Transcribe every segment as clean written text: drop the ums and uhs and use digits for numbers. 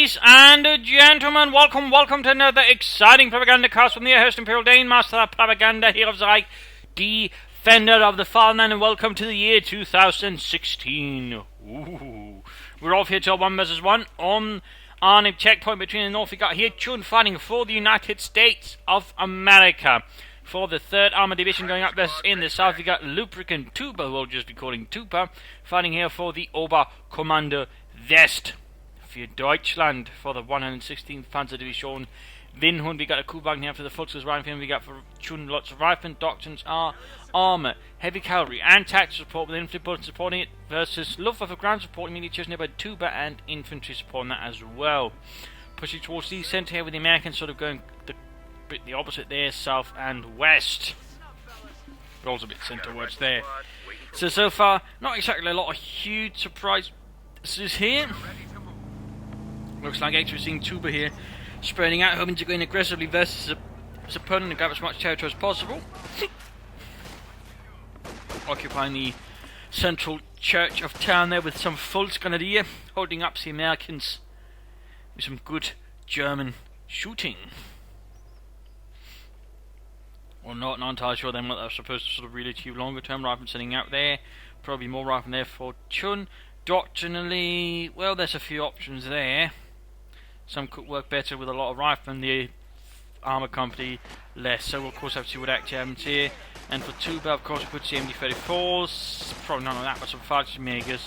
Ladies and gentlemen, welcome to another exciting Propagandacast from the host Imperial Dane, Master of Propaganda, here of the Reich, Defender of the Fatherland, and welcome to the year 2016. Ooh. We're off here to 1 vs 1 on a checkpoint between the north. We got here Chun fighting for the United States of America. For the 3rd Armored Division going up versus in the south, we got Lubricant Tuba, who we'll just be calling Tuba, fighting here for the Oberkommando West. For Deutschland, for the 116th Panzerdivision Winhund, we got a Kuhwagen here for the Volkswagen. We got for Chun lots of riflemen, doctrines, armor, heavy cavalry, and tactical support with infantry bullets supporting it versus Luftwaffe ground support, immediately chosen by Tuba and infantry supporting that as well. Pushing towards the centre here with the Americans sort of going the opposite there, south and west. But also a bit centrewards there. So far, not exactly a lot of huge surprises here. Looks like actually we're seeing Tuba here spreading out, hoping to go in aggressively versus his opponent and grab as much territory as possible. Occupying the central church of town there with some Volksgrenadier, holding up the Americans with some good German shooting. Or not entirely sure then what they're supposed to sort of really achieve longer term. Riflemen sitting out there, probably more riflemen there for Chun. Doctrinally, well, there's a few options there. Some could work better with a lot of riflemen, the armour company less. So we'll of course have to see what actually happens here. And for Tuba, of course, we put the MD-34s. Probably none of that, but some Fallschirmjägers.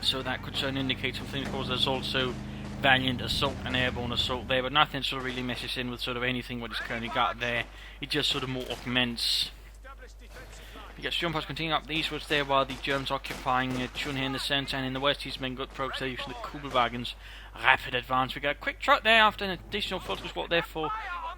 So that could certainly indicate something. Of course, there's also Valiant Assault and Airborne Assault there, but nothing sort of really messes in with sort of anything what he's currently got there. It just sort of more augments. We get Sturmpost continuing up the eastwards there while the Germans occupying Chun here in the centre, and in the west he's making good progress there using the Kugelwagens. Rapid advance. We got a quick trot there after an additional focus squad there for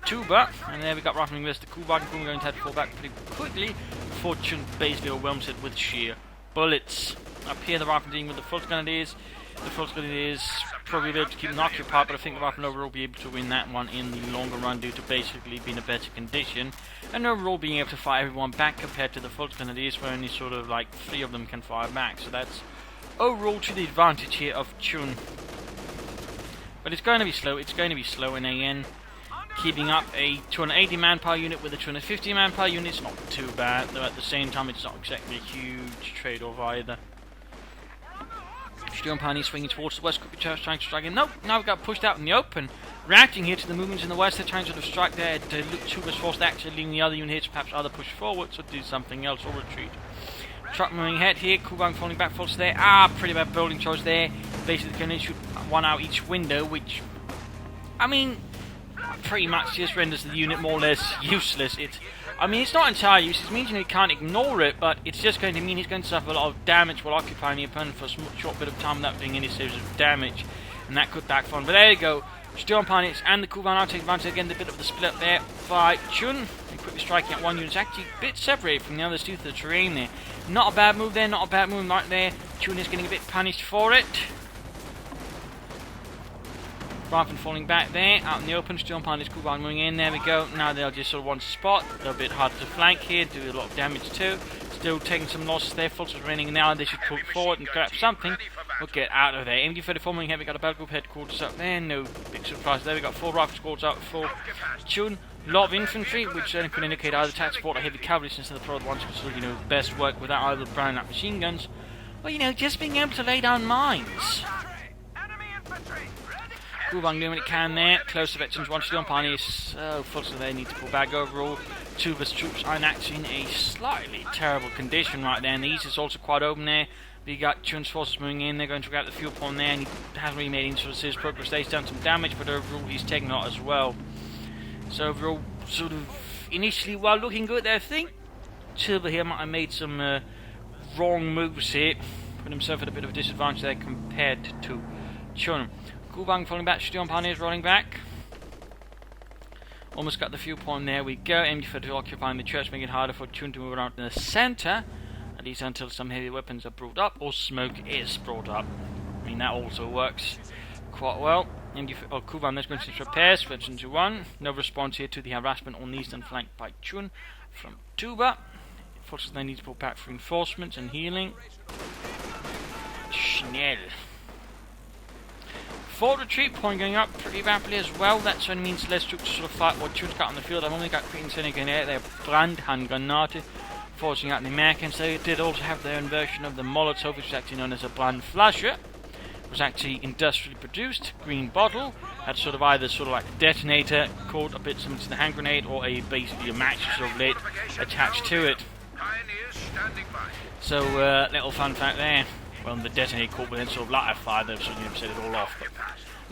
Tuba, and there we got rifling with the Kugelwagen going to have to fall back pretty quickly before Chun basically overwhelms it with sheer bullets. Up here the rifling dealing with the Volksgrenadiers. The Volksgrenadiers probably be able to keep them occupied, but I think the riflemen overall will be able to win that one in the longer run due to basically being in a better condition, and overall being able to fire everyone back compared to the Volksgrenadiers where only sort of like 3 of them can fire back. So that's overall to the advantage here of Chun. But it's going to be slow in AN. Keeping up a 280 manpower unit with a 250 manpower unit is not too bad, though at the same time it's not exactly a huge trade-off either. Sturmpani swinging towards the west, quickly trying to strike in. Nope, now we got pushed out in the open. Reacting here to the movements in the west, they're trying to sort of strike there to look Tuba's forced actually leaving the other unit here to perhaps either push forwards or do something else or retreat. Truck moving ahead here, Kuban falling back, falls there. Pretty bad building choice there. Basically can shoot one out each window, which, I mean, pretty much just renders the unit more or less useless. It's not entirely useless. It means you can't ignore it, but it's just going to mean he's going to suffer a lot of damage while occupying the opponent for a short bit of time without doing any serious damage, and that could backfire. But there you go. Sturmpanics and the Kuban are taking advantage again. The bit of the split up there by Chun, and quickly striking at one unit. It's actually a bit separated from the others due to the terrain there. Not a bad move there. Not a bad move right there. Chun is getting a bit punished for it. Rifleman falling back there, out in the open. Sturmpanics, Kuban moving in. There we go. Now they'll just sort of one spot. They're a bit harder to flank here, do a lot of damage too. Still taking some losses there. Folks are raining now. They should pull forward and grab something. We'll get out of there. MD-34 moving here. We got a battle group headquarters up there. No big surprise there. We got 4 rifle squads out for Chun. A lot of infantry, which certainly could indicate either tactical support or heavy cavalry, since they're the pro ones could best work without either brown out machine guns. Or just being able to lay down mines. Kuban doing what it can there. Close veterans, one Sturmpani. So fortunately they need to pull back overall. Tuba's troops are actually in a slightly terrible condition right there, and the east is also quite open there. We got Chun's forces moving in. They're going to grab the fuel point there, and he hasn't really made any sort of serious progress. He's done some damage, but overall he's taken a lot as well. So overall, sort of initially while looking good there, I think Tuba here might have made some wrong moves here, put himself at a bit of a disadvantage there compared to Chun. Kuban falling back, Sturmpani is rolling back. Almost got the fuel point, there we go. MD-34 occupying the church, making it harder for Chun to move around in the centre. At least until some heavy weapons are brought up, or smoke is brought up. I mean, that also works quite well. Kuban is going to repairs, veteran to 1. No response here to the harassment on the eastern flank by Chun from Tuba. Forces they need to pull back for reinforcements and healing. Schnell. Forward retreat point going up pretty rapidly as well. That certainly means less troops to sort of fight what Chun's got on the field. I've only got Queen Senegal there. They're Brandhandgranate, forcing out the Americans. They did also have their own version of the Molotov, which is actually known as a Brandflasche. It was actually industrially produced, green bottle, had sort of either sort of like a detonator called a bit similar to the hand grenade, or basically a match sort of lit attached to it. So little fun fact there. Well, the detonator caught within sort of lighter fire, they've suddenly set it all off. But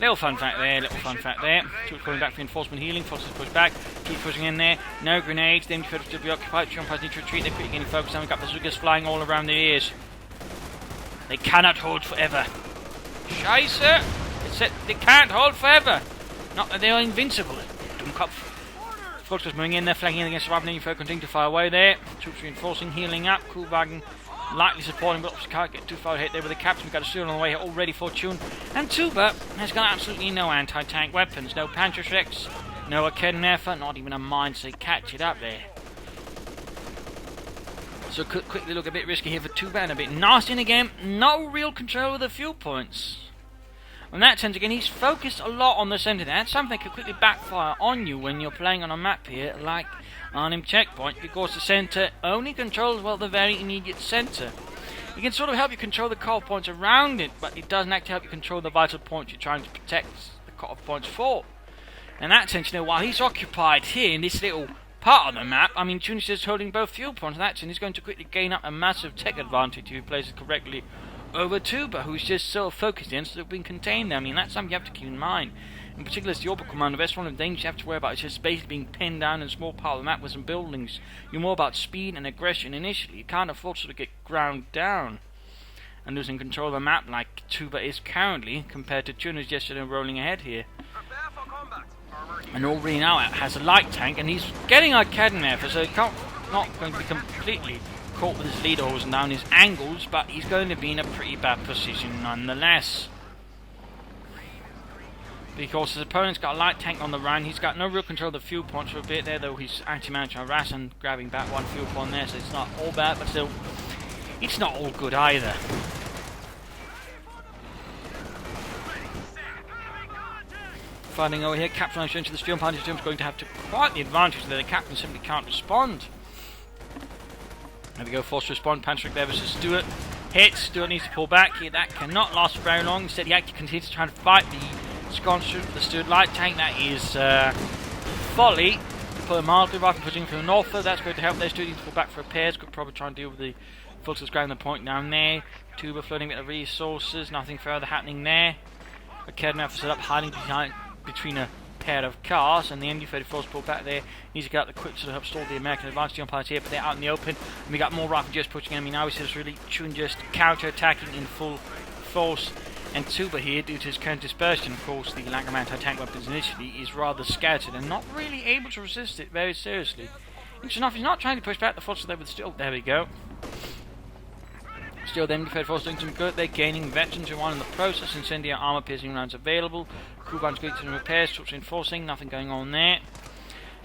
little fun fact there, little fun fact there. Troops calling back for reinforcement healing, forces push back, troops pushing in there, no grenades, the MD still be occupied, Trump need to retreat, they're quickly getting focused, and we've got bazookas flying all around their ears. They cannot hold forever. Scheiße! They can't hold forever! Not that they are invincible. Dummkopf. Volkers moving in there, flanking in against the Ravening folk, continue to fire away there. Troops reinforcing, healing up, Kuhwagen lightly supporting, but obviously can't get too far ahead there with the captain. We've got a student on the way here already for Chun. And Tuba has got absolutely no anti-tank weapons, no Panzerschrecks, no Akennerfer, not even a mine, so catch it up there. So quickly look a bit risky here for Tuba and a bit nasty in the game. No real control of the fuel points. In that sense, again, he's focused a lot on the centre there. That's something that could quickly backfire on you when you're playing on a map here, like Arnhem Checkpoint, because the centre only controls, well, the very immediate centre. It can sort of help you control the cut-off points around it, but it doesn't actually help you control the vital points you're trying to protect the cut-off points for. In that sense, you know, while he's occupied here in this little part of the map, I mean, Chun is just holding both fuel points, and that sense he's going to quickly gain up a massive tech advantage if he plays it correctly over Tuba, who's just so focused in, so they've been contained there. I mean, that's something you have to keep in mind. In particular, as the Orbital Commander, that's one of the dangers you have to worry about. It's just basically being pinned down in a small part of the map with some buildings. You're more about speed and aggression initially. You can't afford to sort of get ground down and losing control of the map like Tuba is currently, compared to Chun, who's just rolling ahead here. And already now has a light tank, and he's getting our Cadden there, so he's not going to be completely caught with his leader hosing down his angles, but he's going to be in a pretty bad position nonetheless. Because his opponent's got a light tank on the run, he's got no real control of the fuel points for a bit there, though he's anti-managing harass and grabbing back one fuel point there, so it's not all bad, but still, it's not all good either. Fighting over here, Captain on into the fuel party is going to have to quite the advantage that the captain simply can't respond. There we go, forced to respond, Pantrick there versus Stewart. Hits, Stewart needs to pull back here, that cannot last for very long. Instead he actually continues to try and fight the sconce through the Stewart light tank. That is folly. To put a mildly rifle pushing from the north, that's going to help their Stewart needs to pull back for repairs. Could probably try and deal with the Fulters grabbing the point down there. Tuba floating a bit of resources, nothing further happening there. Akedner set up hiding between a pair of cars, and the MD-34's pulled back there. Needs to get out the quick to help stall the American advantage on parts here, but they're out in the open. And we got more rifle just pushing in. I mean, now we see this really Chun just counter-attacking in full force. And Tuba here, due to his current dispersion, of course, the lack of anti-tank weapons initially, is rather scattered and not really able to resist it very seriously. Interesting enough, he's not trying to push back the forces there with still. There we go. Still, the MD-34's doing some good. They're gaining veterans who are in the process. Incendiary armor-piercing rounds available. Kuban's going to repairs, troops reinforcing, nothing going on there.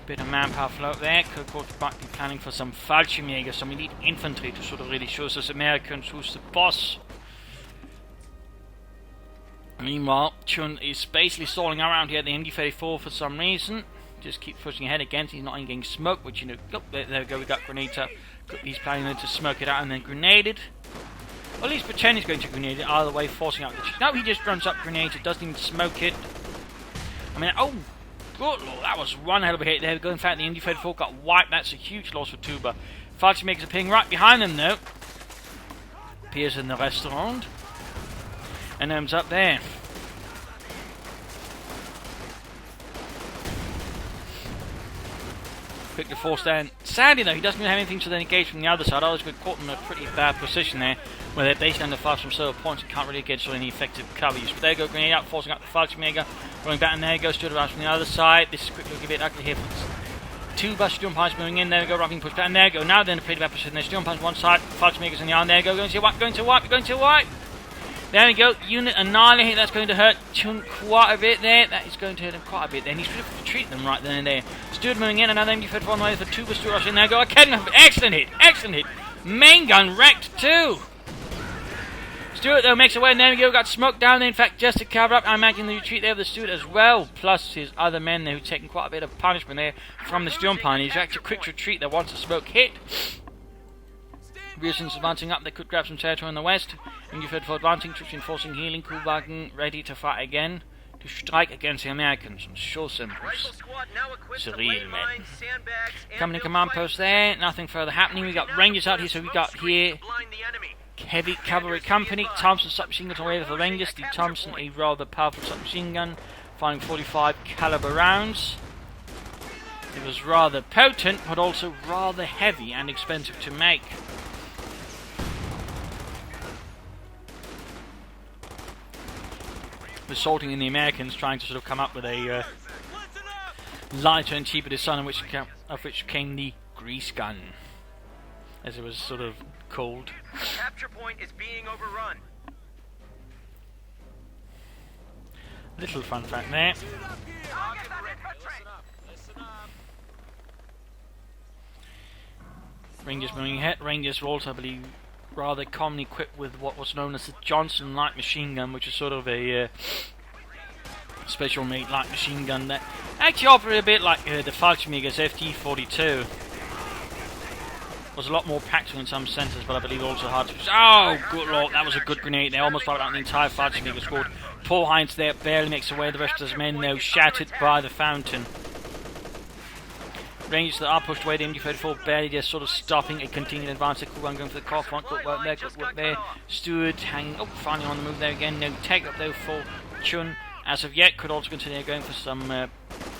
Bit of manpower float there. Coach might be planning for some Fallschirmjäger, some elite infantry to sort of really show us Americans who's the boss. Meanwhile, Chun is basically stalling around here at the MD-34 for some reason. Just keeps pushing ahead again. He's not even getting smoke, which, you know, oh, there we go, we got grenades up. He's planning to smoke it out and then grenaded. Or at least pretend he's going to grenade it, either way, forcing out the... No, he just runs up grenades, it doesn't even smoke it. I mean, oh, good lord, that was one hell of a hit there. In fact, the MD-34 got wiped, that's a huge loss for Tuba. Falchi makes a ping right behind them, though. Appears in the restaurant. And ends up there. Quickly forced down. Sadly, though, he doesn't even have anything to then engage from the other side. I was caught in a pretty bad position there, where they're basically under fire from several points and can't really get any effective cover use. But there you go, grenade out, forcing out the Fallschirmjäger, rolling back, and there you go, Stuart around from the other side. This is quickly looking a bit ugly here. Two bus Sturmpires moving in, there we go, Ruffing pushed down, there you go. Now they're in a pretty bad position. There's Sturmpires on one side, Fallschirmjägers on the other, there you go, going to wipe, going to wipe, going to wipe. There we go, unit annihilated, that's going to hurt Chun quite a bit there. That is going to hurt him quite a bit there. And he's trying to treat them right then and there. Stewart moving in, another MD-34 on the way for Tuba, Stewart rushing there. Go, excellent hit, excellent hit. Main gun wrecked too. Stuart, though, makes away, and there we go, got smoked down there. In fact, just to cover up, I imagine the retreat there of the Stuart as well, plus his other men there who've taken quite a bit of punishment there from the Chun pioneers. Actually, a quick retreat there once the smoke hit. Reasons advancing up, they could grab some territory in the west. And you've heard for advancing, troops enforcing healing, Kuhwagen ready to fight again, to strike against the Americans and show symbols. Surreal, man. Company command post there, nothing further happening. We got Rangers out here, so we got here heavy cavalry company. Thompson submachine gun away with the Rangers. The Thompson, a rather powerful submachine gun, firing 45 caliber rounds. It was rather potent, but also rather heavy and expensive to make. Assaulting in the Americans, trying to sort of come up with a lighter and cheaper design, of which came the grease gun, as it was sort of called. Capture point is being overrun. Little fun fact there. Rangers moving ahead. Rangers were also, I believe, rather commonly equipped with what was known as the Johnson light machine gun, which is sort of a special made light machine gun that actually operated a bit like the Fallschirmjäger's FT-42. Was a lot more practical in some senses, but I believe also hard to use. Oh, good lord, that was a good grenade. They almost wiped out the entire Fallschirmjäger squad. Paul Heinz there barely makes away. The rest of his men now shattered by the fountain. Rangers that are pushed away, the MG-34 barely just sort of stopping a continued advance. Kuban going for the car front, good work there, good work there. Stewart hanging, finally on the move there again. No take up though for Chun as of yet. Could also continue going for some BAR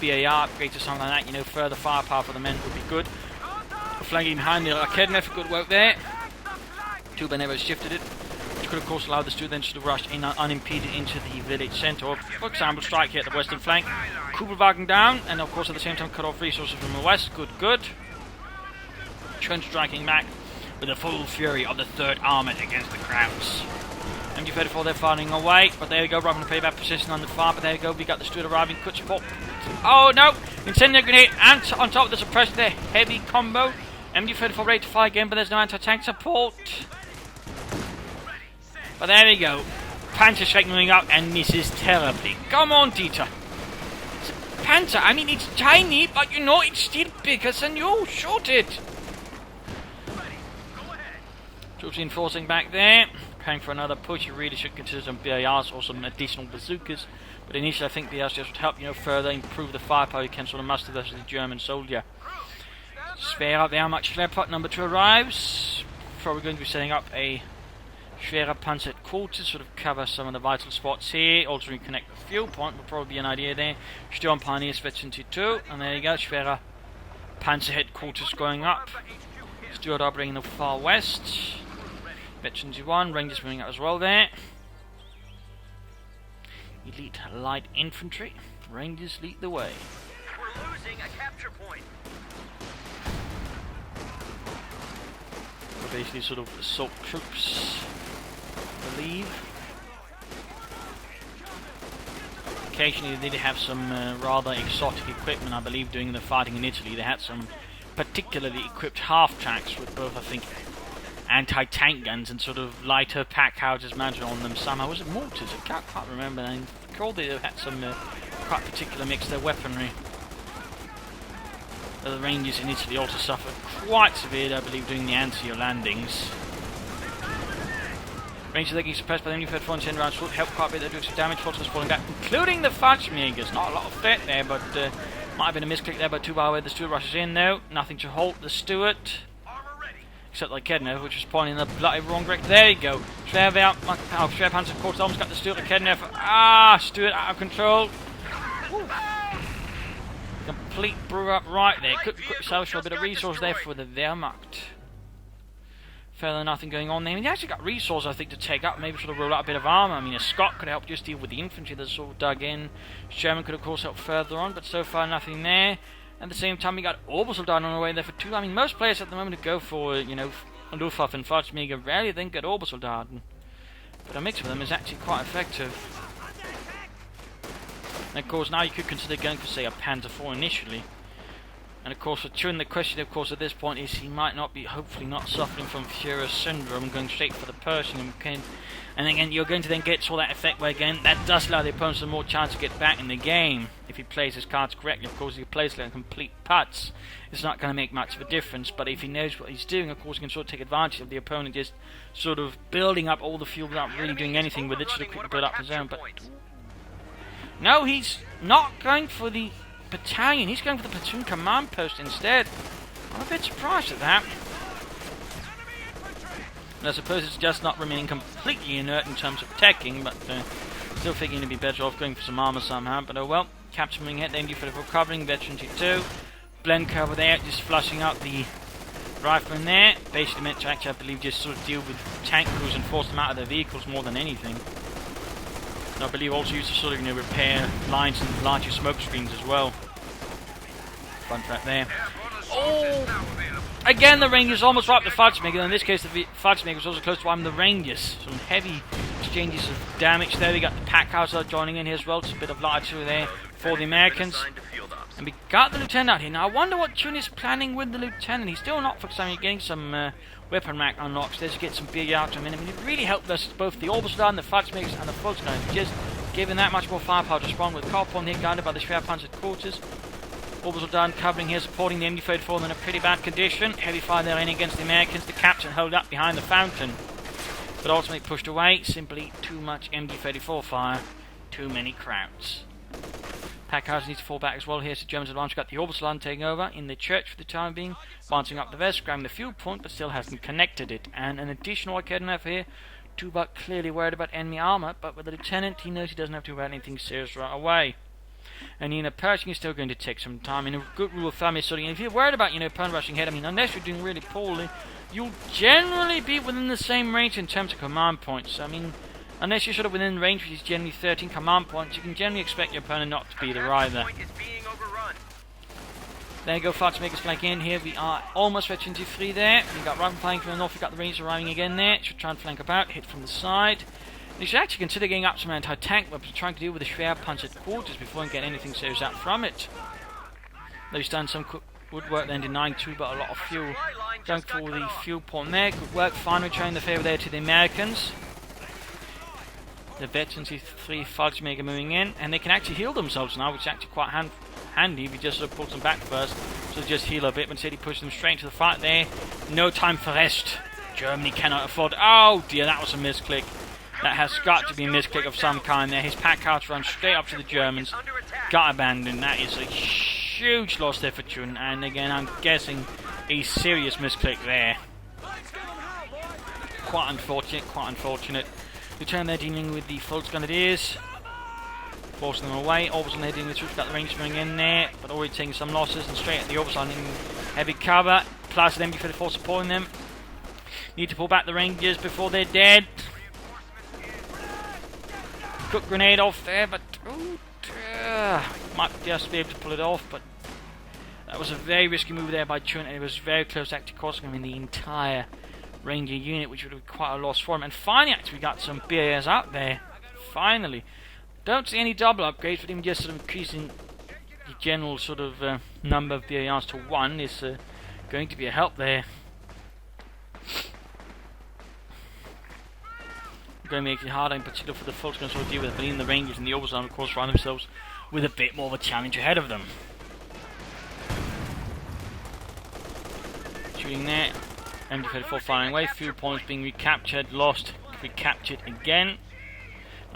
upgrades or something like that. Further firepower for the men would be good. Flanking behind the Kednev, good work there. Tuba never shifted it, which could of course allow the Stewart then to rush in unimpeded into the village centre. For example, strike here at the western flank. Kugelwagen down, and of course at the same time cut off resources from the west. Good. Chun striking back with the full fury of the 3rd Armoured against the Krauts. MG-34 they're firing away, but there we go, robbing the payback position on the far, but there we go, we got the Stuart arriving, cut support. Oh no! Incendiary grenade, and on top of the suppressor there, heavy combo. MG-34 ready to fire again, but there's no anti-tank support. But there we go. Panzerschreck moving up and misses terribly. Come on, Dieter. It's a Panzer. I mean, it's tiny, but it's still bigger than you. Shoot it. Troops enforcing back there. Preparing for another push. You really should consider some BARs or some additional bazookas. But initially, I think BARs just would help, further improve the firepower you can sort of muster versus the German soldier. Spare up there. Much Schwerpot number 2 arrives. Probably going to be setting up a Schwerer Panzer headquarters, sort of cover some of the vital spots here. Also reconnect the fuel point would probably be an idea there. Sturm Pioneers Veterancy 2, and there you go, Schwerer Panzer headquarters going up. Stuart operating in the far west. Veterancy 1, Rangers moving up as well there. Elite light infantry. Rangers lead the way. We're losing a capture point. We're basically sort of assault troops, I believe. Occasionally they did have some rather exotic equipment, I believe, doing the fighting in Italy. They had some particularly equipped half-tracks with both, I think, anti-tank guns and sort of lighter pack houses mounted on them somehow. Was it mortars? I can't quite remember. I recall they had some quite particular mix of their weaponry. The Rangers in Italy also suffered quite severely, I believe, doing the anti-air landings. Rangers are getting suppressed by the new Fed 10 rounds would help quite a bit. They're doing some damage, forces falling back, including the Fallschirmjägers. Not a lot of threat there, but might have been a misclick there by Tuba where the Stuart rushes in though. Nothing to halt the Stuart. Except like Kednev, which was pointing in the bloody wrong direction. There you go. Schwer Panzer Corps almost got the Stuart. Kednev. Stuart out of control. Woo. Complete brew up right there. Could salvage a bit of resource there for the Wehrmacht. Further nothing going on there. I mean, they actually got resource, I think, to take up. Maybe sort of roll out a bit of armour. I mean, a Scot could help just deal with the infantry that's sort of dug in. Sherman could, of course, help further on, but so far nothing there. At the same time, we got Obersoldaten on the way there for 2. I mean, most players at the moment go for, Luftwaffe and Fallschirmjäger rarely then get Obersoldaten. But a mix of them is actually quite effective. And of course, now you could consider going for, say, a Panzer IV initially. And of course for Chun, the question of course at this point is he might not be, hopefully not suffering from Führer syndrome and going straight for the Pershing. And again, you're going to then get sort of that effect where again, that does allow the opponent some more chance to get back in the game. If he plays his cards correctly, of course, if he plays like complete putts, it's not going to make much of a difference. But if he knows what he's doing, of course, he can sort of take advantage of the opponent just sort of building up all the fuel without really doing anything with it, sort of quickly build up his own. But no, he's not going for the battalion, he's going for the platoon command post instead. I'm a bit surprised at that. And I suppose it's just not remaining completely inert in terms of teching, but still thinking to be better off going for some armor somehow. But oh well, capturing it, thank you for the recovering, veteran T2. Blend cover there, just flushing out the riflemen there. Basically meant to actually, I believe, just sort of deal with tank crews and force them out of their vehicles more than anything. And I believe also used to sort of, repair lines and larger smoke screens as well. Fun fact there. Oh! Again, the Rangers almost right up the Fudgemaker, and in this case, the Fudgemaker was also close to one of the Rangers. Some heavy exchanges of damage there. We got the pack house joining in here as well. Just a bit of light there for the Americans. And we got the Lieutenant out here. Now, I wonder what Chun is planning with the Lieutenant. He's still not focused on getting some weapon rack unlocks. Let's get some big out to him. I mean, it really helped us, both the Orbison, the Fudgemakers, and the Volksgunners. Just giving that much more firepower to respond with Carpon here, guided by the Schwerpanzer quarters. Orbison covering here, supporting the MD-34 in a pretty bad condition. Heavy fire there in against the Americans. The captain held up behind the fountain, but ultimately pushed away. Simply too much MD-34 fire. Too many crowds. Packhouse needs to fall back as well here, so Germans advance. Got the Orbison taking over in the church for the time being, advancing up the west, grabbing the fuel point, but still hasn't connected it. And an additional arcade knife here. Tuba clearly worried about enemy armor, but with the Lieutenant, he knows he doesn't have to worry about anything serious right away. And Pershing is still going to take some time. A good rule of thumb is sort of, if you're worried about opponent rushing ahead, unless you're doing really poorly, you'll generally be within the same range in terms of command points. Unless you're sort of within range, which is generally 13 command points, you can generally expect your opponent not to be there either. There you go, Fudgemakers flank in here. We are almost veteran to 3 there. We got Rifle flanking from the north, we got the Rangers arriving again there. Should try and flank about, hit from the side. You should actually consider getting up some anti-tank weapons, trying to deal with the Schwerpanzer at quarters before you get anything serious out from it. They've done some woodwork then, denying Tuba a lot of fuel. Going for the fuel point there. Good work, finally returning the favour there to the Americans. The veterans, 3 Fudgemaker moving in, and they can actually heal themselves now, which is actually quite handy if you just sort of pull them back first. So just heal a bit, but instead he pushes them straight into the fight there. No time for rest. Germany cannot afford. Oh dear, that was a misclick. That has got to be a misclick of some kind there. His pack house runs straight up to the Germans. Got abandoned. That is a huge loss there for Chun. And again, I'm guessing a serious misclick there. Quite unfortunate, quite unfortunate. Return there dealing with the Volksgunners. Forcing them away. Orbison there dealing with troops. Got the Rangers going in there, but already taking some losses. And straight at the Orbison in heavy cover. Plus the MB-34 supporting them. Need to pull back the Rangers before they're dead. Quick grenade off there, but might just be able to pull it off, but that was a very risky move there by Chun, and it was very close to actually costing him the entire Ranger unit, which would have been quite a loss for him. And finally, actually, we got some BAS out there. Finally. Don't see any double upgrades, but even just sort of increasing the general sort of number of BARs to 1 is going to be a help there. Going to make it harder in particular for the folks going to sort of deal with it, but even the Rangers and the Orbison, of course, find themselves with a bit more of a challenge ahead of them. Shooting there, MD-34 firing away, fuel points being recaptured, lost, recaptured again.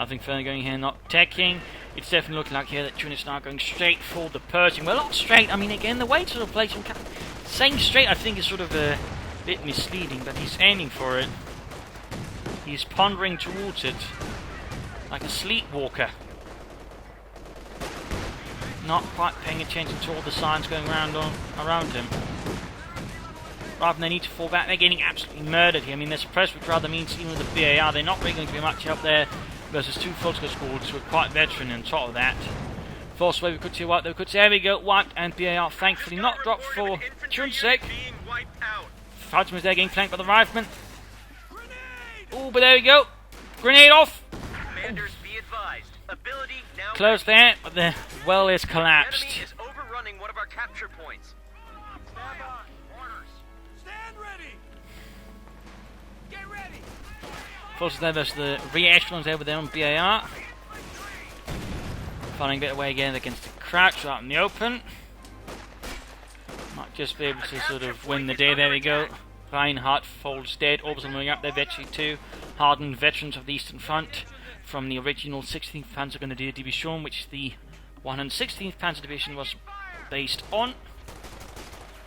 Nothing further going here, not teching. It's definitely looking like here that Chun is now going straight for the Pershing. Well, not straight, again, the way to sort of place him, saying straight I think is sort of a bit misleading, but he's aiming for it. He's pondering towards it, like a sleepwalker. Not quite paying attention to all the signs going around him. Rather than they need to fall back, they're getting absolutely murdered here. They're suppressed, which rather means even with the BAR, they're not really going to be much help there versus 2 Volksgunners squads who are quite veteran on top of that. Force wave, we could see wiped, there we go, wiped, and BAR thankfully not dropped for Chun's sake. Fudgeman's there getting flanked by the riflemen. Oh, but there we go. Grenade off. Commanders, be advised. Ability now close there, but the well is collapsed. Enemy is overrunning one of our capture points. Stand ready. Get ready. Forces there versus the re-echelons over there on BAR. Firing a bit away again against the crouch out in the open. Might just be able to sort of win the day. There we go. Reinhardt falls dead. Orbison moving up there. Vetchi 2. Hardened veterans of the Eastern Front from the original 16th Panzer Grenadier Division, which the 116th Panzer Division was based on.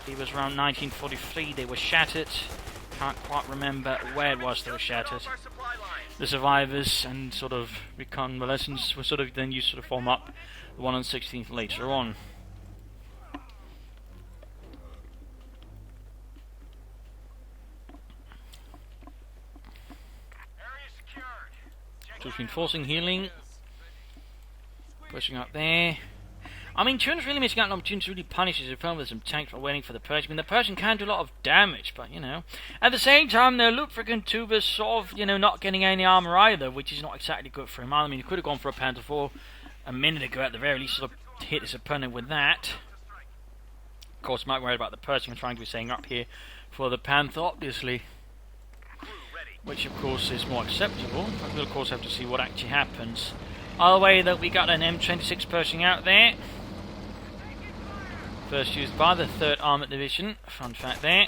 It was around 1943. They were shattered. Can't quite remember where it was they were shattered. The survivors and sort of reconvalescents were sort of then used to sort of form up the 116th later on. So it's been forcing healing, pushing up there. I mean, Chun's really missing out on opportunity to really punish his opponent with some tanks while waiting for the Persian. I mean, the Persian can do a lot of damage, but, you know. At the same time, though, Luftwaffe Tuba's sort of, you know, not getting any armor either, which is not exactly good for him. I mean, he could have gone for a Panther 4 a minute ago at the very least, sort of hit his opponent with that. Of course, might worry about the Persian trying to be staying up here for the Panther, obviously. Which, of course, is more acceptable. But we'll, of course, have to see what actually happens. Either way, that we got an M26 Pershing out there. First used by the 3rd Armoured Division. Fun fact there.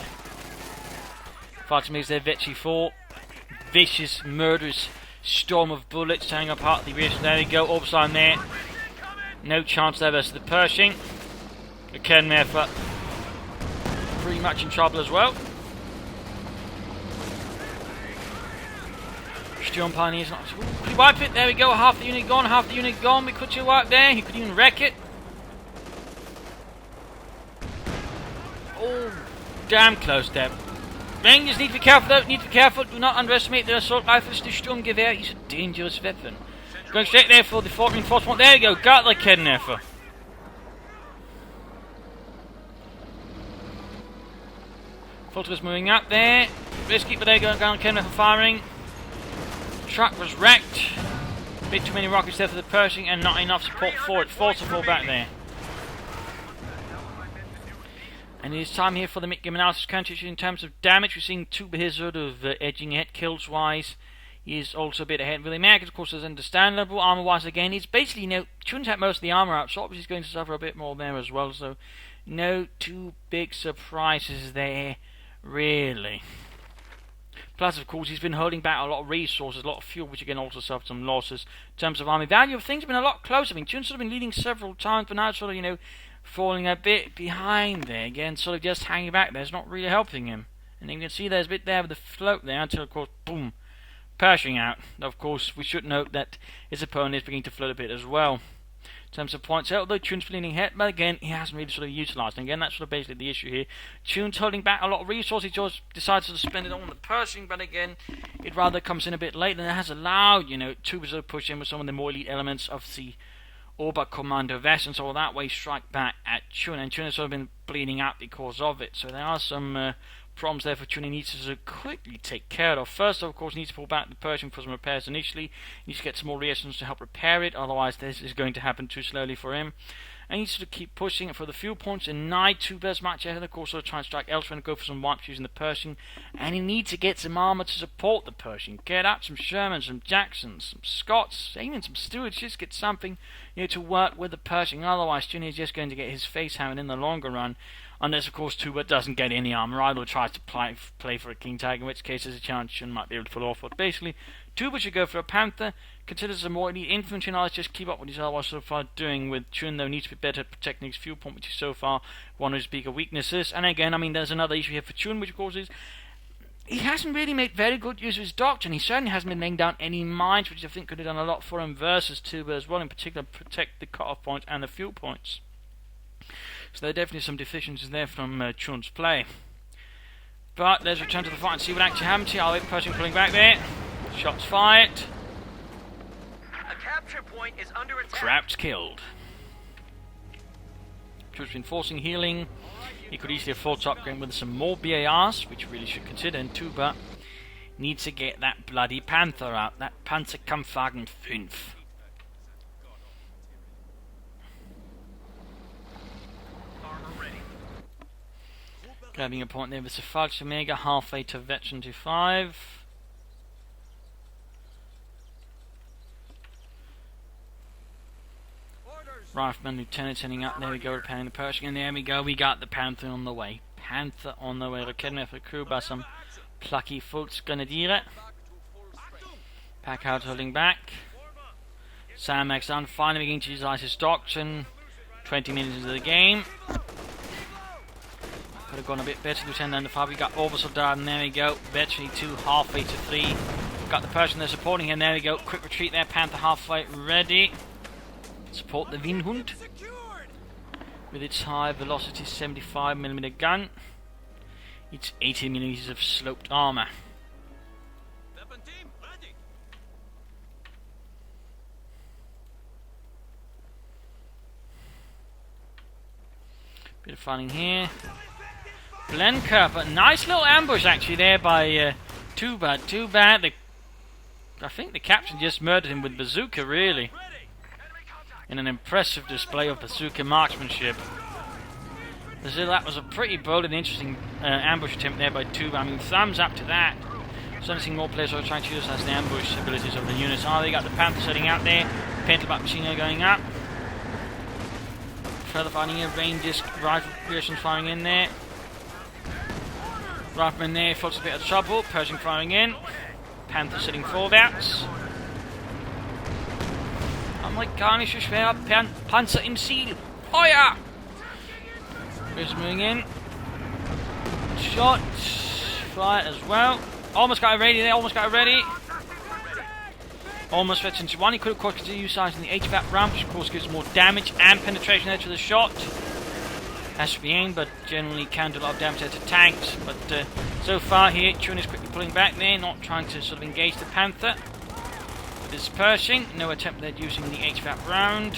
Fighting moves there, Vetchi 4. Vicious, murderous storm of bullets tearing apart the rear. There we go, Orbison there. No chance there versus the Pershing. The Kernwerfer pretty much in trouble as well. Sturm Pioneers not. Could he wipe it? There we go, half the unit gone, half the unit gone. We could still wipe there. He could even wreck it. Oh, damn close there. Rangers need to be careful though, need to be careful. Do not underestimate the assault rifles. The Sturmgewehr is a dangerous weapon. Going straight there for the fort reinforcement. There we go, got the Kernwerfer. Fulter's moving up there. Risky, but there you go, Kernwerfer firing. Truck was wrecked. A bit too many rockets there for the Pershing and not enough support for it. Forced to fall back there. And it is time here for the mid-game analysis counter in terms of damage. We're seeing Tuba here sort of edging ahead kills-wise. He is also a bit ahead. With the Americans, of course, is understandable. Armor-wise, again, he's basically, you know, Chun's had most of the armor out, so obviously he's going to suffer a bit more there as well. So, no too big surprises there, really. Plus, of course, he's been holding back a lot of resources, a lot of fuel, which again also suffered some losses. In terms of army value, things have been a lot closer. I mean, Chun's sort of been leading several times, but now sort of, you know, falling a bit behind there. Again, sort of just hanging back there. It's not really helping him. And you can see there's a bit there with the float there until, of course, boom, Pershing out. Of course, we should note that his opponent is beginning to float a bit as well. In terms of points, although Chun's leaning ahead, but again, he hasn't really sort of utilised. And again, that's sort of basically the issue here. Chun's holding back a lot of resources. He just decides to spend it on the Pershing, but again, it rather comes in a bit late, and it has allowed, you know, Tuba to push in with some of the more elite elements of the Oberkommando West, and so that way strike back at Chun. And Chun has sort of been bleeding out because of it. So there are some problems there for Chun he needs to sort of quickly take care of. First, of course, he needs to pull back the Pershing for some repairs initially. He needs to get some more reactions to help repair it, otherwise this is going to happen too slowly for him. And he needs to keep pushing for the fuel points and Night Tuba's match ahead, of course, sort of try and strike elsewhere and go for some wipes using the Pershing. And he needs to get some armour to support the Pershing. Get out some Shermans, some Jacksons, some Scots, even some Stewards. Just get something, you know, to work with the Pershing. Otherwise, Chun is just going to get his face hammered in the longer run. Unless, of course, Tuba doesn't get any armour, either tries to play for a King Tiger, in which case there's a chance Chun might be able to pull off. But basically, Tuba should go for a Panther, consider some more elite infantry, and I'll just keep up what he's otherwise so far doing. With Chun, though, needs to be better at protecting his fuel point, which is so far one of his bigger weaknesses. And again, I mean, there's another issue here for Chun, which, of course, is he hasn't really made very good use of his doctrine. He certainly hasn't been laying down any mines, which I think could have done a lot for him versus Tuba as well, in particular protect the cut-off points and the fuel points. So there are definitely some deficiencies there from Chun's play. But let's return to the fight and see what actually happens here. I'll wait Pershing pulling back there. Shots fired. A capture point is under attack. Crouch killed. Chun's been forcing healing. He could easily afford to upgrade with some more BARs, which really should consider. And Tuba needs to get that bloody Panther out. That Panzerkampfwagen 5. Grabbing a point there with the Fox Omega, halfway to Veteran 2-5. Rifleman Lieutenant sending up. There we go, repairing the Pershing, and there we go. We got the Panther on the way. Panther on the way. Rückkehren for the crew by some plucky Volksgrenadiere. Packard holding back. Sam Max on finally beginning to utilize his doctrine. 20 minutes into the game. Could have gone a bit better, Lieutenant under 5. We got Obersoldat, and there we go. Veteran 2 halfway to 3. Got the Pershing there supporting him. There we go. Quick retreat there. Panther halfway ready. Support the Windhund with its high velocity 75mm gun. Its 80mm of sloped armor. Bit of fighting here. Blenkerper, nice little ambush actually there by Tuba. Too bad I think the captain just murdered him with bazooka, really. In an impressive display of bazooka marksmanship. So that was a pretty bold and interesting ambush attempt there by Tuba. I mean, thumbs up to that. Certainly seeing more players are trying to utilize the ambush abilities of the units. They got the Panther setting out there. Pentabat machine gun going up. Further fighting here. Rangers, rifle positions firing in there. Rifleman there, falls a bit of trouble. Pershing firing in. Panther sitting forwards. Amerikanische schwerer Panzer im Ziel. Feuer! Here's moving in. Shot. Fire as well. Almost got it ready there, almost got it ready. Almost Veteran 1. He could of course continue utilizing the HVAC ramp, which of course gives more damage and penetration there to the shot. Has to be aimed, but generally can do a lot of damage there to tanks. But so far here, Chun is quickly pulling back there, not trying to sort of engage the Panther. This Pershing, no attempt at using the HVAC round.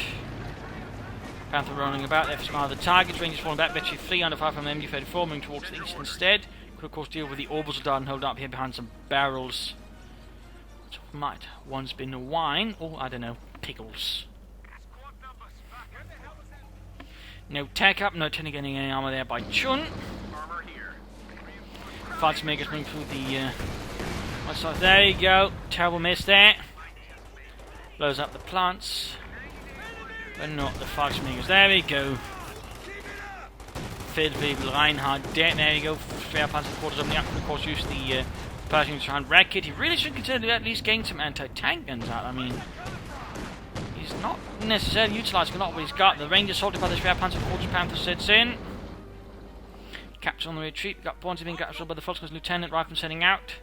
Panther rolling about there for some other targets. Rangers falling back, Veteran 3 under 5 from MG34, moving towards the east instead. Could of course deal with the Obersoldat and hold up here behind some barrels. Which might once been a wine, or I don't know, pickles. No tech up, no getting any armor there by Chun. Fights Megas moving through the there you go, terrible miss there. Blows up the plants, but not the Volksmegers. There we go. Feldwebel, Reinhardt, there you go. Schwerpanzer quarters on the up, of course, use the Pershing to try and wreck it. He really should consider at least getting some anti-tank guns out. I mean, he's not necessarily utilising a lot of what he's got. The Rangers assaulted by the Schwerpanzer quarters. Panther sets in. Capture on the retreat. Got points being captured by the Volksmegers Lieutenant. Rifleman setting out.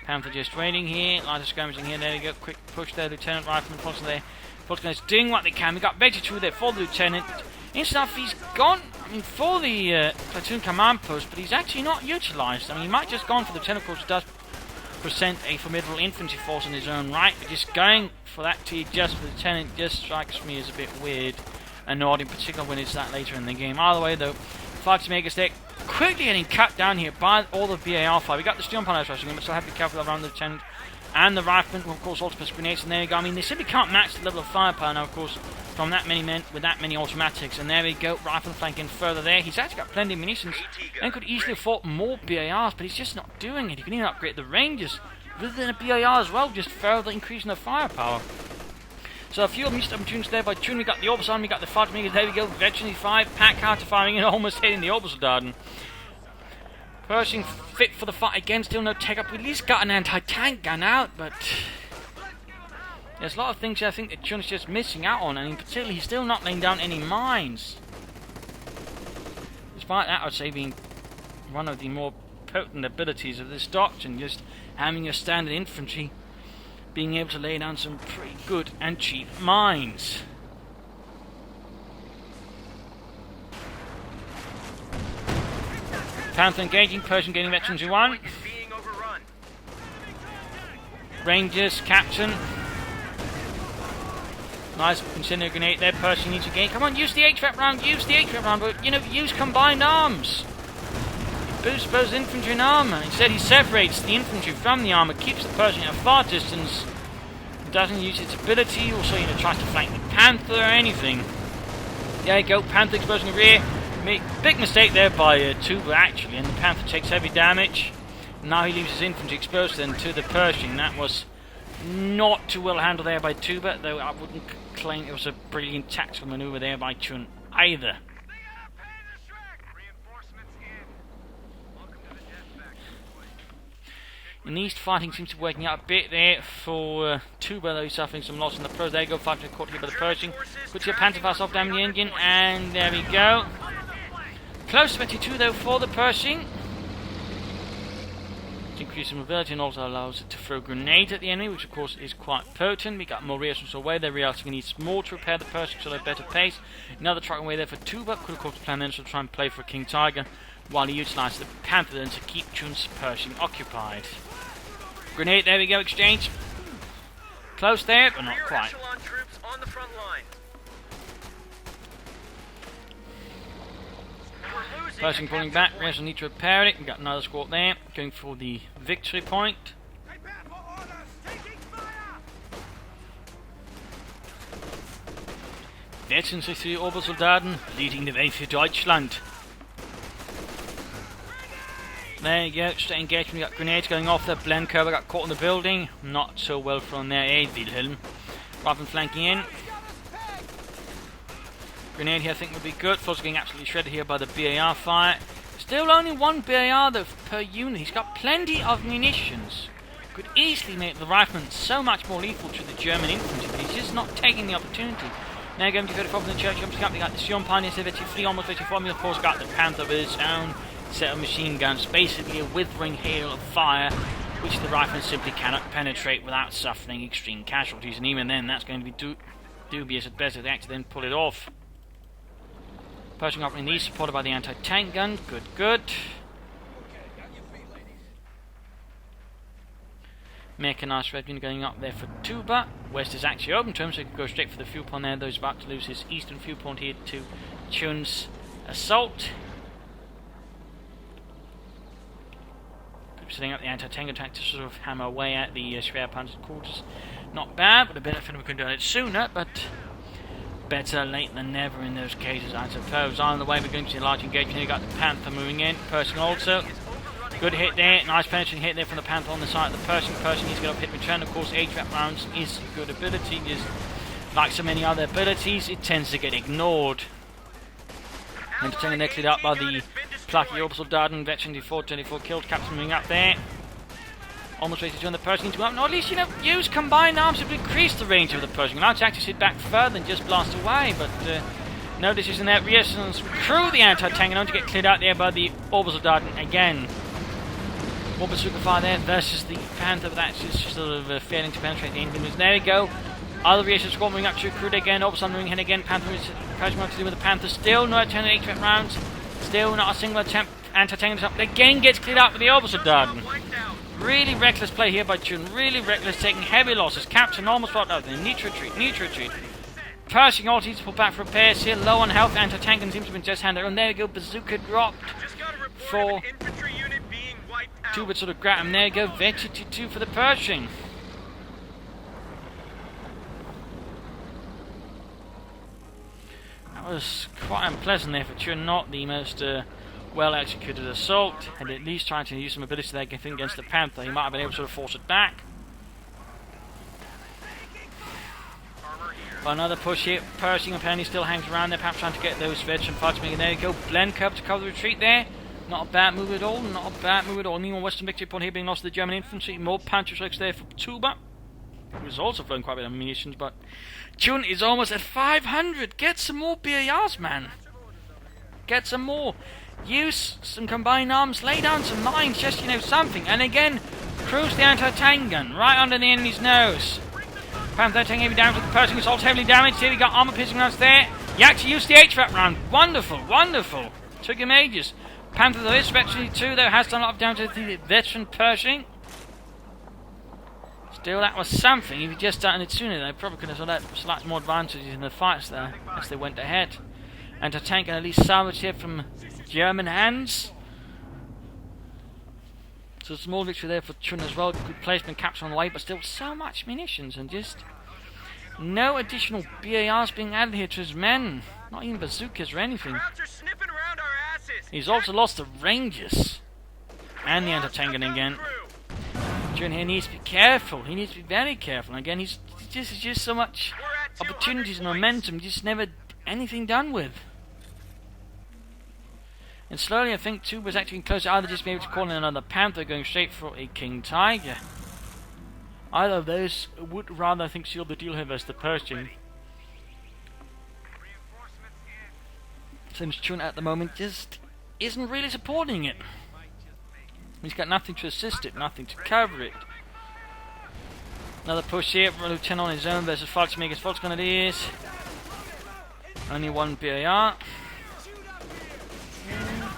Panther just waiting here, lighter skirmishing here, there we go, quick push there, Lieutenant Rifleman, Fox there. Volkswagen's doing what they can. We got Veteran 2 there for the Lieutenant. Interesting enough, he's gone, for the platoon command post, but he's actually not utilised. He might just gone for the Lieutenant, of course, does present a formidable infantry force in his own right, but just going for that T just for the Lieutenant just strikes me as a bit weird and odd, in particular when it's that later in the game. Either way, though, Fox Megas there. Quickly getting cut down here by all the BAR fire. We got the steel pilots rushing in, but still have to be careful around the Lieutenant and the Rifleman, who of course ultimate grenades, and there we go. They simply can't match the level of firepower now, of course, from that many men with that many automatics. And there we go, Rifleman flanking further there. He's actually got plenty of munitions and could easily afford more BARs, but he's just not doing it. He can even upgrade the Rangers within a BAR as well, just further increasing the firepower. So a few missed opportunities there by Chun. We got the Obersoldat, we got the Volksmegers. There we go, Veteran 5, Packard firing in, almost hitting the Obersoldat. Pershing fit for the fight again, still no tech up. We at least got an anti-tank gun out, but there's a lot of things I think that Chun's just missing out on, and in particular he's still not laying down any mines. Despite that, I'd say being one of the more potent abilities of this doctrine, just having your standard infantry being able to lay down some pretty good and cheap mines. Panther engaging, Pershing getting Veteran 1. Rangers, Captain. Nice incendiary grenade there, Pershing needs to gain. Come on, use the HVAC round, but, use combined arms. Boosts both infantry and armour. Instead, he separates the infantry from the armour, keeps the Pershing at a far distance, doesn't use its ability, also, tries to flank the Panther or anything. There you go, Panther exposing the rear. Big mistake there by Tuba actually, and the Panther takes heavy damage. Now he leaves his infantry exposed then to the Pershing. That was not too well handled there by Tuba, though I wouldn't claim it was a brilliant tactical maneuver there by Chun either. And the east fighting seems to be working out a bit there for Tuba, though he's suffering some loss in the pros. There you go, fighting caught here by the Pershing. Puts your Panther fast off down the engine, and there we go. Close to 22 though for the Pershing. It's increasing mobility and also allows it to throw grenades at the enemy, which of course is quite potent. We got more reinforcements away. They're realizing he needs more to repair the Pershing, so they're better pace. Another truck away there for Tuba. Could of course plan then to try and play for King Tiger, while he utilizes the Panther then to keep Chun's Pershing occupied. Grenade, there we go, exchange. Close there, but not quite. Pershing pulling back, Rest will need to repair it. We've got another squad there, going for the victory point. Wetzen sich die Obersoldaten, leading the way for Deutschland. There you go, straight engagement, we got grenades going off there, Blencover got caught in the building, not so well from there, Wilhelm. Rather than flanking in. Grenade here I think would be good, Flo's getting absolutely shredded here by the BAR fire. Still only one BAR though per unit, he's got plenty of munitions. Could easily make the rifleman so much more lethal to the German infantry, but he's just not taking the opportunity. Now going to 34 from the church, we got the Sion Pioneer, 33, almost 34, we of course got the Panther with his own set of machine guns, basically a withering hail of fire, which the riflemen simply cannot penetrate without suffering extreme casualties, and even then that's going to be dubious at best if they actually then pull it off. Pershing operating these, supported by the anti-tank gun, good. Mechanized regiment going up there for Tuba. West is actually open to him, so he can go straight for the fuel point there, though he's about to lose his eastern fuel point here to Chun's assault. Setting up the anti-tank attack to sort of hammer away at the Schwerpanzer quarters. Not bad, would have benefited if we could have done it sooner, but better late than never in those cases, I suppose. On the way, we're going to see a large engagement here. Got the Panther moving in. Pershing also. Good hit there. Nice penetrating hit there from the Panther on the side of the Pershing. Pershing needs to get up hit return. Of course, HVAC rounds is a good ability. Just like so many other abilities, it tends to get ignored. And pretending they're cleared up by the Plucky Obersoldaten, veteran 24 killed, captain moving up there. Almost ready to join the Pershing to go up. No, at least, use combined arms to increase the range of the Pershing. Allowed to actually sit back further and just blast away, but no decision there. Reasons through the anti-tank and only to get cleared out there by the Obersoldaten again. More bazooka fire there versus the Panther, but that's just sort of failing to penetrate the engine. There we go. Other reasons squad moving up to recruit again. Obersoldaten moving in again. Panther is Pershing to do with the Panther. Still no attempt at HVAC rounds. Still not a single attempt anti-tank attempt. Again gets cleared out with the Obersoldaten. Really reckless play here by Chun. Really reckless, taking heavy losses. Captain almost brought out there. Need to retreat. Pershing all needs to pull back for repairs here. Low on health. Anti-tank seems to have been just handed. And there we go. Bazooka dropped for Tuba sort of grab him. There you go. Vector 2 for the Pershing. That was quite unpleasant there for Chun. Not the most well executed assault. Had at least tried to use some ability there against the Panther. He might have been able to sort of force it back. But another push here. Pershing apparently still hangs around there, perhaps trying to get those veteran fighters making. There you go. Blencover to cover the retreat there. Not a bad move at all. Meanwhile, Western victory point here being lost to the German infantry. More Panther strikes there for Tuba, who was also throwing quite a bit of munitions, but Chun is almost at 500. Get some more BARs, man. Get some more. Use some combined arms. Lay down some mines. Just, something. And again, cruise the anti-tank gun right under the enemy's nose. Panther taking heavy damage with the Pershing assault. Heavily damaged. Here we got armor piercing rounds there. You actually used the HVAC round. Wonderful. Took him ages. Panther, though, is veteran 2, though, has done a lot of damage to the veteran Pershing. Still, that was something. If he just done it sooner, they probably could have had slightly more advantages in the fights there as they went ahead. And to tank and at least salvage here from German hands. So a small victory there for Chun as well. Good placement, capture on the way, but still so much munitions and just No additional BARs being added here to his men. Not even bazookas or anything. Crowds are sniffing around our asses. He's also lost the Rangers. And the anti-tank again. Chun here needs to be careful. He needs to be very careful. And again, he's just so much opportunities and momentum, just never anything done with. And slowly I think Tuba's actually close to either just be able to call in another Panther going straight for a King Tiger. Either of those would rather, I think, seal the deal here versus the Pershing. Since Chun at the moment just isn't really supporting it. He's got nothing to assist it, nothing to cover it. Another push here, Lieutenant on his own versus Volksmaker's Volks Grenadiers. Only one BAR.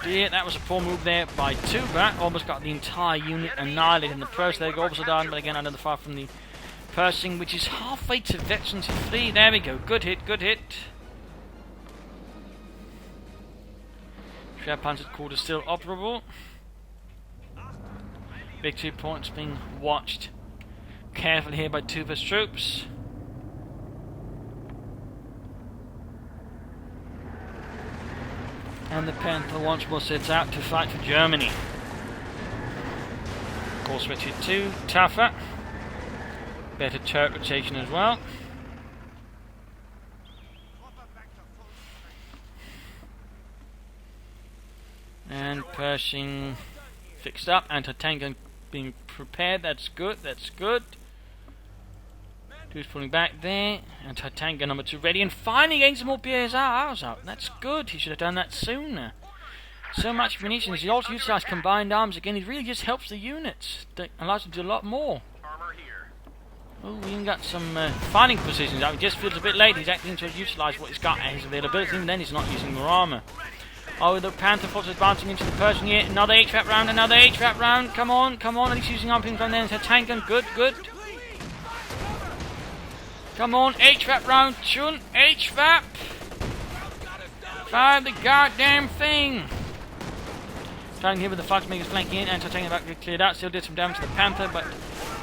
Dear, that was a poor move there by Tuba. Almost got the entire unit annihilated in the process. There go, also down, but again under the fire from the Pershing, which is halfway to Veterans 3. There we go. Good hit, good hit. Panzer Quarter still operable. Victory points being watched carefully here by Tuba's troops. And the Panther once more sets out to fight for Germany. Of course, Richard 2, tougher. Better turret rotation as well. And Pershing fixed up. Anti-tank gun being prepared. That's good, that's good. Two's pulling back there. Anti-tank gun number 2 ready. And finally getting some more BARs out. That's good. He should have done that sooner. So much munitions. He also utilised combined arms again. It really just helps the units. That allows them to do a lot more. Oh, we even got some fighting positions. He just feels a bit late. He's actually to utilise what he's got at his availability. And then he's not using more armour. Oh, the Panther force is advancing into the Pershing here. Another HVAP round, another HVAP round. Come on, come on. At least using arm pins on there. Tank gun. Good, good. Come on, HVAP round, Chun, HVAP! Fire the goddamn thing! Trying here with the Volksmakers flanking in, anti-tank back cleared out, still did some damage to the Panther, but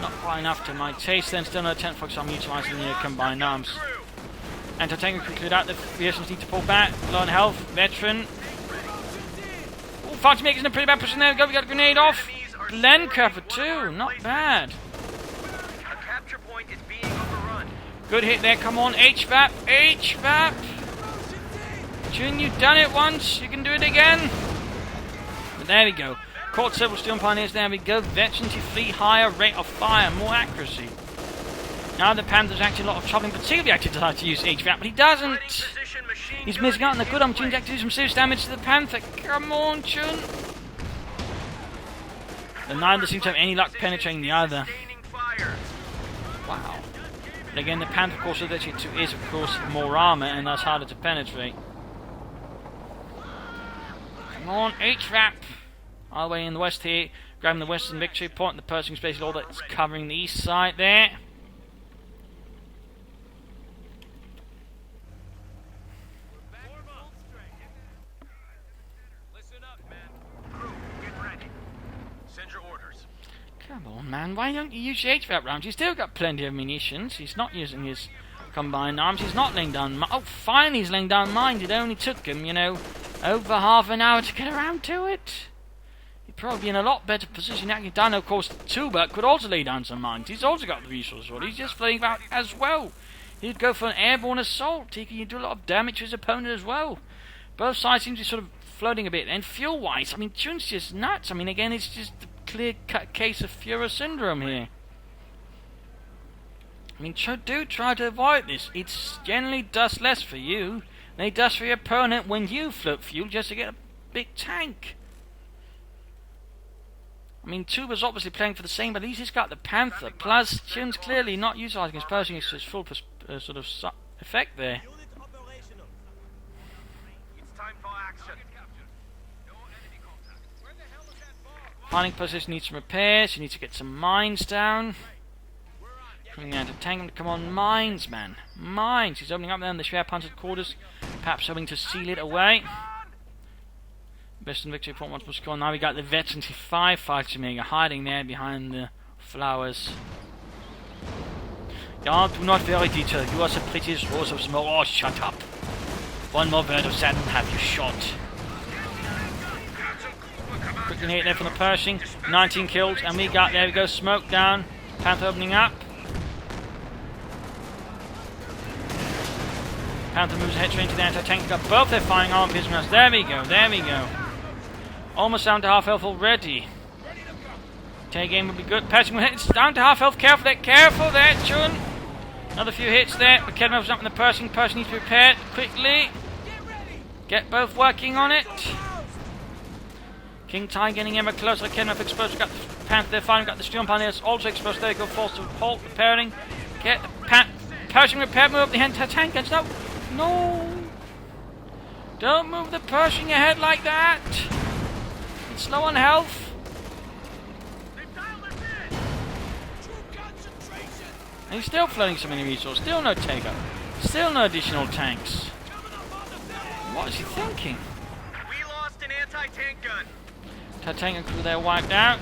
not quite enough to my taste. Then still another 10 Fox arm utilising the combined arms. Anti-tank cleared out, the Russians need to pull back, low on health, veteran. Oh, Volksmakers in a pretty bad position there, we got a grenade off. Blend cover too, not bad. A capture point is being overrun. Good hit there, come on, HVAP, HVAP! Chun, you've done it once, you can do it again! But there we go. Caught several steel pioneers, there we go. Veterans fleet higher rate of fire, more accuracy. Now the Panther's actually a lot of trouble, particularly actually decides to use HVAP, but he doesn't! He's missing out on the good opportunity to do some serious damage to the Panther. Come on, Chun! And neither seems to have any luck penetrating the other. Wow. But again, the Panther, of course, is, of course, more armour, and that's harder to penetrate. Come on, HVAP! All the way in the west here, grabbing the western victory point, the Pershing's basically all that's covering the east side there. Listen up, men. Crew, get ready. Send your orders. Come on, man, why don't you use your HVAP rounds? He's still got plenty of munitions. He's not using his combined arms. He's not laying down... Oh, finally he's laying down mines. It only took him, you know, over half an hour to get around to it. He'd probably be in a lot better position. Actually, done. Of course, Tuba could also lay down some mines. He's also got the resources. He's just flying about as well. He'd go for an airborne assault. He could do a lot of damage to his opponent as well. Both sides seem to be sort of floating a bit. And fuel-wise, I mean, Chun's just nuts. I mean, again, it's just a clear-cut case of Führer syndrome here. I mean, do try to avoid this. It generally does less for you than it does for your opponent when you float fuel just to get a big tank. I mean, Tuba's obviously playing for the same, but at least he's got the Panther. Plus, Chun's clearly not utilising his Pershing to its full sort of effect there. It's time for action. Finding position needs some repairs. You need to get some mines down. Coming down to tank. Come on, mines, man. Mines. He's opening up there in the Schwerpanzer quarters. Perhaps hoping to seal it away. Western victory point once more scored. Now we got the Veterans 5 fighter hiding there behind the flowers. Oh, do not very detailed. You are the prettiest rose of smoke. Oh, shut up. One more bird of sand and have you shot. Quick grenade there from the Pershing. 19 kills, and we got, there we go, smoke down. Panther opening up. Panther moves ahead straight into the anti-tank. Got both their firing arm piercing rounds. There we go, there we go. Almost down to half health already. Take aim would be good. Pershing, it's down to half health. Careful there, Chun. Another few hits there. McKenna moves up in the Pershing. Pershing needs to be prepared quickly. Get both working on it. King Tai getting ever closer. Kenruff exposed. Got the Panther there firing. Got the Steel Panther also exposed. There you go. Forced to halt. Repairing. Get the Pershing repaired. Move up the anti-tank. No. No. Don't move the Pershing ahead like that. It's low on health. And he's still flooding so many resources. Still no take-up. Still no additional tanks. What is he thinking? We lost an anti-tank gun. Anti-tank and crew there wiped out.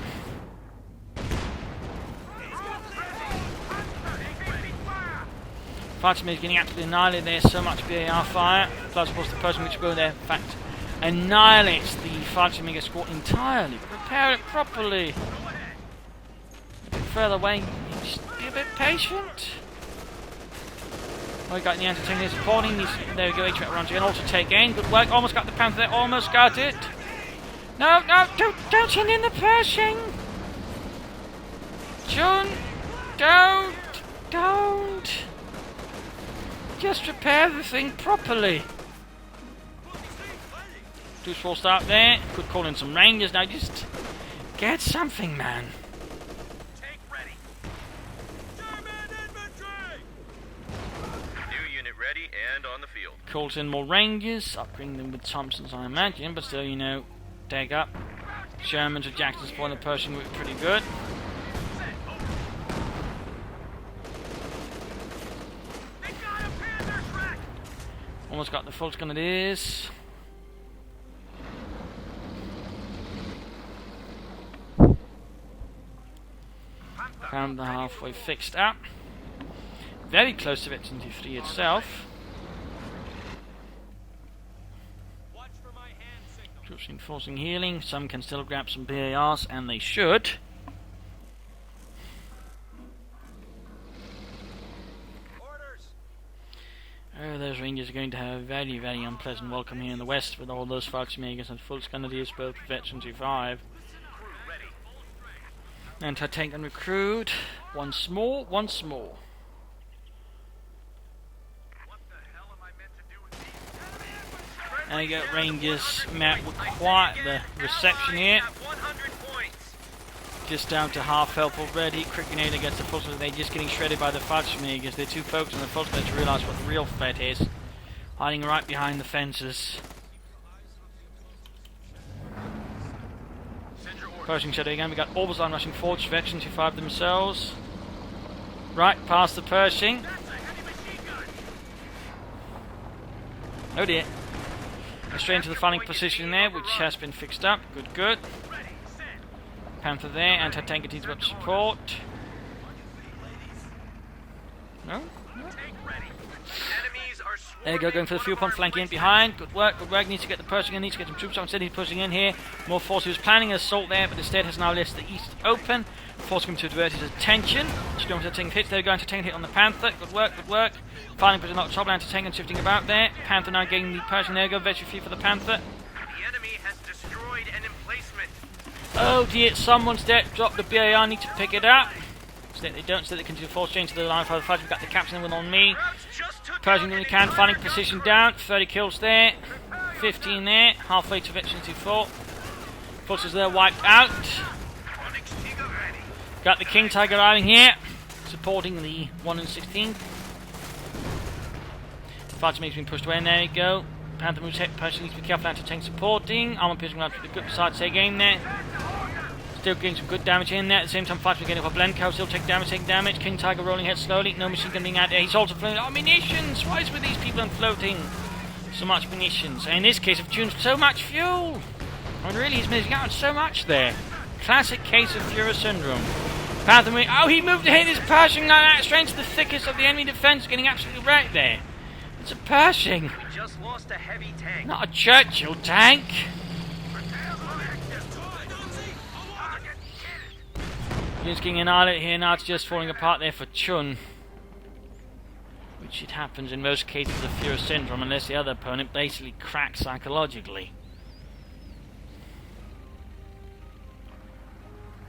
Fighter is getting absolutely annihilated. There's so much BAR fire. Plus, of course, the person which go there, in fact, annihilates the fighter mega squad entirely. Repair it properly. A bit further away. Just be a bit patient. Oh, we got the anti-tank there supporting. There we go, HVAC runs again. Also take aim. Good work. Almost got the Panther there. Almost got it. No, don't send in the Pershing. Chun, don't. Just repair the thing properly. Two full start there. Could call in some Rangers now. Just get something, man. Tank ready. German infantry. New unit ready and on the field. Calls in more Rangers. Upgrading them with Thompsons, I imagine. But still, you know, take up. Shermans or Jackson's point the Pershing would be pretty good. Almost got the full gun it is. Found the halfway fixed up. Very close to Veteran 3 itself. Troops enforcing healing. Some can still grab some BARs, and they should. Oh, those Rangers are going to have a very, very unpleasant welcome here in the west with all those Volksmagers and full Scandinavians, both Veteran 5. Anti-tank and recruit. Once more. There you go, Rangers met with quite the reception here. Just down to half health already. Quick grenade against the Fulton. They're just getting shredded by the Volksmagers. They're too focused on the Fulton to realise what the real threat is. Hiding right behind the fences. Pershing shadow again. We got Orbison rushing forward. Veteran 5 themselves. Right past the Pershing. Oh dear. Straight into the fighting position there, which has been fixed up. Good. Panther there, anti-tank continues up support. No? There you go, going for the fuel pump, flanking in behind. Good work. Needs to get the Pershing in, needs to get some troops on. Instead he's pushing in here. More force. He was planning an assault there, but instead has now left the east open, forcing him to divert his attention. Just going for the tank hits. There we go, anti-tank hit on the Panther. Good work. Finally putting a lot of trouble, anti-tank and shifting about there. Panther now getting the Pershing. There you go, veteran free for the Panther. The enemy has destroyed an emplacement. Oh dear, someone's dead. Drop the BAR, need to pick it up. So they don't, so they continue to force change to the line for the fight. We've got the captain with on me. Pershing when we can, finding position down. 30 kills there. 15 there. Halfway to Veteran 4. Forces there wiped out. Got the King Tiger arriving here. Supporting the 1 and 16. Fighter makes been pushed away, and there you go. Panther moves hit. Pershing needs to be careful anti-tank supporting. Armor piercing around to the good side, say game there. Still getting some good damage in there. At the same time, Fighter getting up a Blencow. Still taking damage. King Tiger rolling ahead slowly. No machine gun being out there. He's also floating. Oh, munitions! Why is with these people and floating? So much munitions. And in this case of Chun, so much fuel! I mean, really, he's missing out on so much there. Classic case of Führer syndrome. Panther, oh, he moved ahead, he's Pershing like that, straight into the thickest of the enemy defence, getting absolutely wrecked there. It's a Pershing. We just lost a heavy tank. Not a Churchill tank. Just getting annihilated here, now it's just falling apart there for Chun. Which it happens in most cases of the Führer syndrome, unless the other opponent basically cracks psychologically.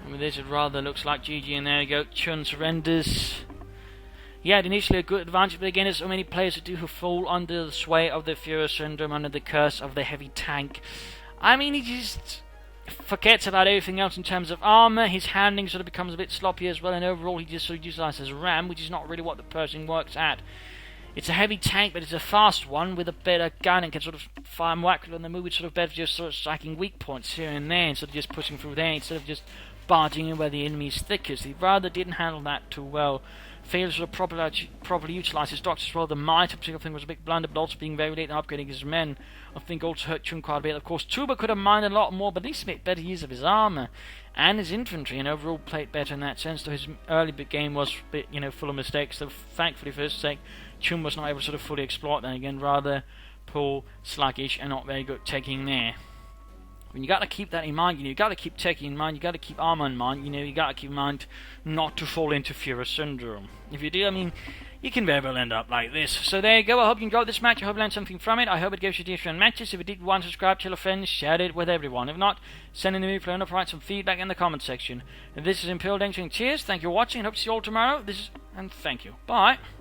And with this it rather looks like GG, and there we go, Chun surrenders. He had initially a good advantage, but again there's so many players who fall under the sway of the Führer syndrome, under the curse of the heavy tank. I mean, he just forgets about everything else in terms of armour. His handling sort of becomes a bit sloppy as well, and overall he just sort of utilises RAM, which is not really what the Pershing works at. It's a heavy tank, but it's a fast one with a better gun and can sort of fire more accurately on the move, which sort of better just sort of striking weak points here and there, instead of just pushing through there, instead of just barging in where the enemy is thickest. He rather didn't handle that too well. Failed to properly utilise his doctors as well. The might, I think, was a big blunder, but also being very late in upgrading his men, I think also hurt Chun quite a bit. Of course, Tuba could have minded a lot more, but at least made better use of his armour and his infantry, and overall played better in that sense. Though his early game was a bit, full of mistakes. So thankfully for his sake, Chun was not able to sort of fully exploit that again. Rather poor, sluggish, and not very good taking there. And you got to keep that in mind. You got to keep taking in mind. You got to keep armor in mind. You got to keep in mind not to fall into Führer syndrome. If you do, I mean, you can very well end up like this. So there you go. I hope you enjoyed this match. I hope you learned something from it. I hope it gives you different matches. If you did want to subscribe, tell a friend, share it with everyone. If not, send in the new player, provide some feedback in the comment section. If this is Imperial Danger, cheers. Thank you for watching, and hope to see you all tomorrow. And thank you. Bye.